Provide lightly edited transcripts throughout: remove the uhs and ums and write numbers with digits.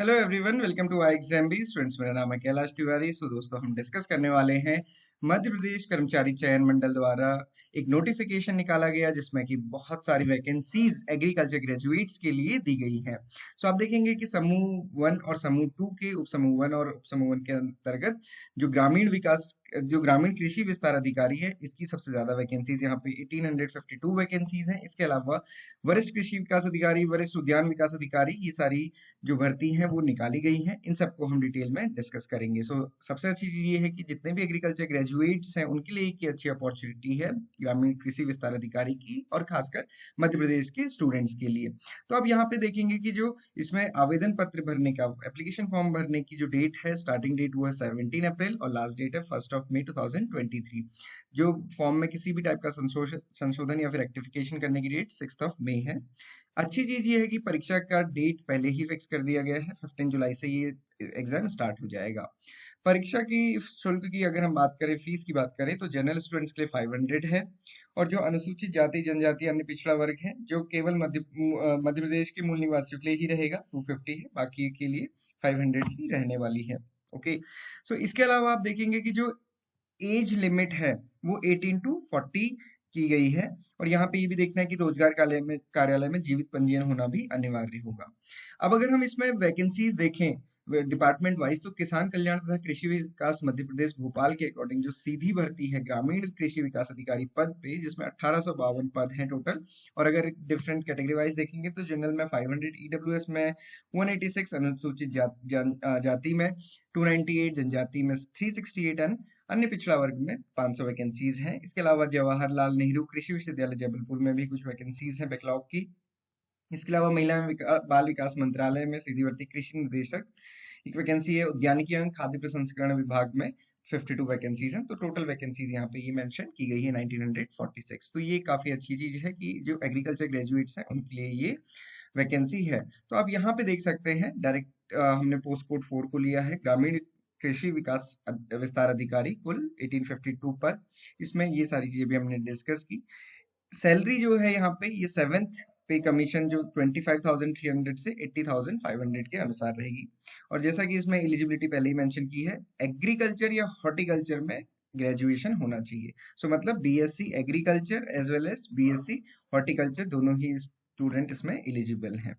Hello everyone, welcome to I exam B students. मेरा नाम है कैलाश तिवारी। दोस्तों, हम डिस्कस करने वाले हैं मध्य प्रदेश कर्मचारी चयन मंडल द्वारा एक नोटिफिकेशन निकाला गया जिसमें कि बहुत सारी वैकेंसीज एग्रीकल्चर ग्रेजुएट्स के लिए दी गई हैं। आप देखेंगे कि समूह 1 और समूह 2 के उपसमूह 1 और उपसमूह 1 के अंतर्गत जो ग्रामीण कृषि विस्तार अधिकारी है, इसकी सबसे ज्यादा वैकेंसीज यहाँ पे 1852 वैकेंसीज हैं। इसके अलावा वरिष्ठ कृषि विकास अधिकारी, वरिष्ठ उद्यान विकास अधिकारी, ये सारी जो भर्ती हैं वो निकाली गई हैं। इन सबको हम डिटेल में डिस्कस करेंगे। सबसे अच्छी चीज ये है कि जितने भी एग्रीकल्चर ग्रेजुएट्स हैं उनके लिए एक अच्छी अपॉर्चुनिटी है ग्रामीण कृषि विस्तार अधिकारी की, और खासकर मध्य प्रदेश के स्टूडेंट्स के लिए। तो अब यहाँ पे देखेंगे कि जो इसमें आवेदन पत्र भरने का, एप्लीकेशन फॉर्म भरने की जो डेट है, स्टार्टिंग डेट वो है 17 अप्रैल और लास्ट डेट है 1 मई 2023। जो फॉर्म में किसी भी टाइप का संशोधन या फिर रेक्टिफिकेशन करने की डेट 6 मई है। अच्छी चीज ये है कि परीक्षा का डेट पहले ही फिक्स कर दिया गया है। 15 जुलाई से ये एग्जाम स्टार्ट हो जाएगा। परीक्षा की शुल्क की अगर हम बात करें, फीस की बात करें, तो जनरल स्टूडेंट्स के लिए 500 है। और जो अनुसूचित जाति, जनजाति, अन्य पिछड़ा वर्ग है, जो केवल मध्य प्रदेश के मूल निवासियों के लिए ही रहेगा, 250 है। बाकी के लिए 500 ही रहने वाली है। ओके। इसके अलावा आप देखेंगे कि जो एज लिमिट है वो 18 टू 40 की गई है। और यहाँ पे ये भी देखना है कि रोजगार कार्यालय में जीवित पंजीयन होना भी अनिवार्य होगा। अब अगर हम इसमें वैकेंसीज देखें डिपार्टमेंट वाइज, तो किसान कल्याण तथा कृषि विकास मध्य प्रदेश भोपाल के अकॉर्डिंग जो सीधी भर्ती है ग्रामीण कृषि विकास अधिकारी पद पे, जिसमें 1852 पद हैं टोटल। और अगर डिफरेंट कैटेगरी वाइज देखेंगे तो जनरल में 500, ईडब्ल्यूएस में 186, अनुसूचित जाति में 298, जनजाति में 368 एंड अन्य पिछड़ा वर्ग में 500 वैकेंसीज हैं। इसके अलावा जवाहरलाल नेहरू कृषि विश्वविद्यालय जबलपुर में भी कुछ वैकेंसीज हैं बैकलॉग की। इसके अलावा महिला एवं बाल विकास मंत्रालय में सीधी भर्ती कृषि निदेशक एक वैकेंसी है। उद्यानिकी एवं खाद्य प्रसंस्करण विभाग में 52 वैकेंसीज हैं। तो टोटल वैकेंसीज यहाँ पे ये मेंशन की गई है 1946। तो ये काफी अच्छी चीज है कि जो एग्रीकल्चर ग्रेजुएट्स हैं उनके लिए ये वैकेंसी है। तो आप यहाँ पे देख सकते हैं डायरेक्ट हमने पोस्ट कोड 4 को लिया है, ग्रामीण कृषि विकास विस्तार अधिकारी, कुल 1852 पद। इसमें ये सारी चीजें भी हमने डिस्कस की। सैलरी जो है यहाँ पे, ये 7th पे कमीशन जो 25,300 से 80,500 के अनुसार रहेगी। और जैसा कि इसमें एलिजिबिलिटी पहले ही मेंशन की है, एग्रीकल्चर या हॉर्टिकल्चर में ग्रेजुएशन होना चाहिए। मतलब BSc agriculture as well as BSc horticulture, दोनों ही स्टूडेंट इसमें एलिजिबल हैं।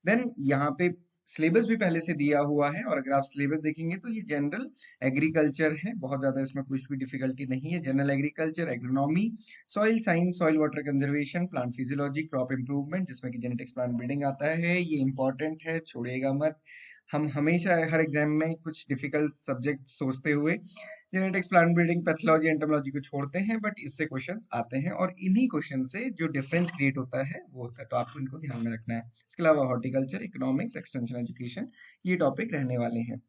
देन यहाँ पे सिलेबस भी पहले से दिया हुआ है, और अगर आप सिलेबस देखेंगे तो ये जनरल एग्रीकल्चर है, बहुत ज्यादा इसमें कुछ भी डिफिकल्टी नहीं है। General agriculture, agronomy, soil science, soil water conservation, plant physiology, crop improvement, जिसमें कि जेनेटिक्स, प्लांट ब्रीडिंग आता है। ये इंपॉर्टेंट है, छोड़िएगा मत। हम हमेशा हर एग्जाम में कुछ डिफिकल्ट सब्जेक्ट सोचते हुए genetics, plant breeding, pathology, entomology को छोड़ते हैं, बट इससे क्वेश्चंस आते हैं, और इन्हीं क्वेश्चन से जो डिफरेंस क्रिएट होता है वो होता है। तो आपको इनको ध्यान में रखना है। इसके अलावा हॉर्टिकल्चर, इकोनॉमिक्स, एक्सटेंशन एजुकेशन, ये टॉपिक रहने वाले हैं।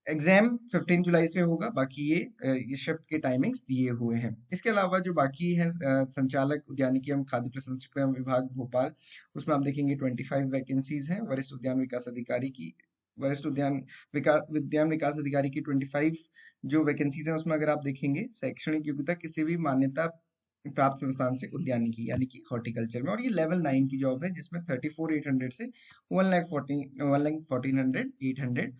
एग्जाम 15 जुलाई से होगा। बाकी ये इस शिफ्ट के टाइमिंग्स दिए हुए हैं। इसके अलावा जो बाकी है, संचालक उद्यानिकी एवं खाद्य प्रसंस्करण विभाग भोपाल, उसमें आप देखेंगे 25 वैकेंसीज हैं। वरिष्ठ उद्यान विकास अधिकारी की, वरिष्ठ उद्यान विकास अधिकारी की 25 जो वैकेंसीज हैं, उसमें अगर आप देखेंगे शैक्षणिक योग्यता किसी भी मान्यता प्राप्त संस्थान से उद्यानिकी यानी कि हॉर्टिकल्चर में, और ये लेवल 9 की जॉब है, जिसमें 34,800 से 1,14,800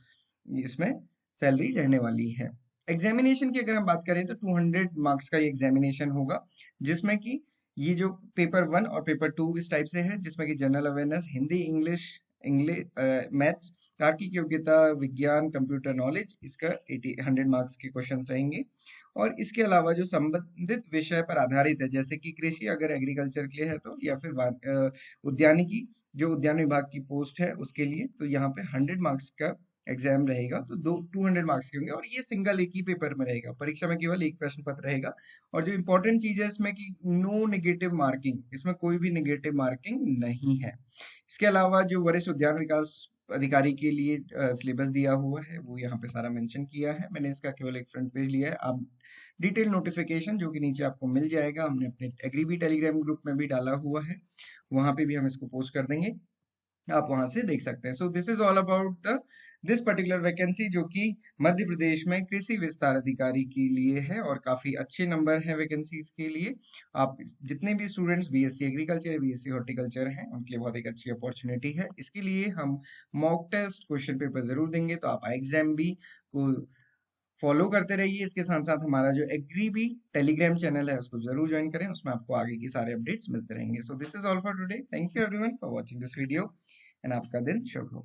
इसमें सैलरी रहने वाली है। एग्जामिनेशन की अगर हम बात करें तो 200 मार्क्स का ये एग्जामिनेशन होगा, जिसमें कि ये जो पेपर 1 और पेपर 2 इस टाइप से है, जिसमें कि general awareness, Hindi, English, maths, तार्किक योग्यता, विज्ञान, कंप्यूटर नॉलेज, इसका 100 मार्क्स के क्वेश्चंस रहेंगे। और इसके अलावा जो संबंधित विषय पर आधारित है, जैसे कि कृषि अगर एग्रीकल्चर के लिए है तो, या फिर उद्यानिकी जो उद्यान विभाग की पोस्ट है उसके लिए, तो यहाँ पे 100 मार्क्स का एग्जाम रहेगा। तो 200 मार्क्स के होंगे, और ये सिंगल एक ही पेपर में रहेगा। परीक्षा में केवल एक प्रश्न पत्र रहेगा। और जो इंपॉर्टेंट चीज है इसमें कि नो नेगेटिव मार्किंग, इसमें कोई भी नेगेटिव मार्किंग नहीं है। इसके अलावा जो वरिष्ठ उद्यान विकास अधिकारी के लिए सिलेबस दिया हुआ है वो यहाँ पे सारा मेंशन किया है। मैंने इसका केवल एक फ्रंट पेज लिया है। आप डिटेल नोटिफिकेशन जो कि नीचे आपको मिल जाएगा, हमने अपने एग्रीबी टेलीग्राम ग्रुप में भी डाला हुआ है, वहां पे भी हम इसको पोस्ट कर देंगे। आप वहां से देख सकते हैं। So this is all about the this particular vacancy, जो कि मध्य प्रदेश में कृषि विस्तार अधिकारी के लिए है और काफी अच्छे नंबर हैं वैकेंसीज के लिए। आप जितने भी स्टूडेंट्स बीएससी एग्रीकल्चर या बीएससी हॉर्टिकल्चर हैं उनके लिए बहुत एक अच्छी अपॉर्चुनिटी है। इसके लिए हम मॉक टेस्ट क्वेश्चन पेपर जरूर देंगे, तो आप एग्जाम भी को फॉलो करते रहिए। इसके साथ साथ हमारा जो एग्री भी टेलीग्राम चैनल है उसको जरूर ज्वाइन करें, उसमें आपको आगे की सारे अपडेट्स मिलते रहेंगे। So this is all for today. Thank you everyone for watching this video and आपका दिन शुभ हो।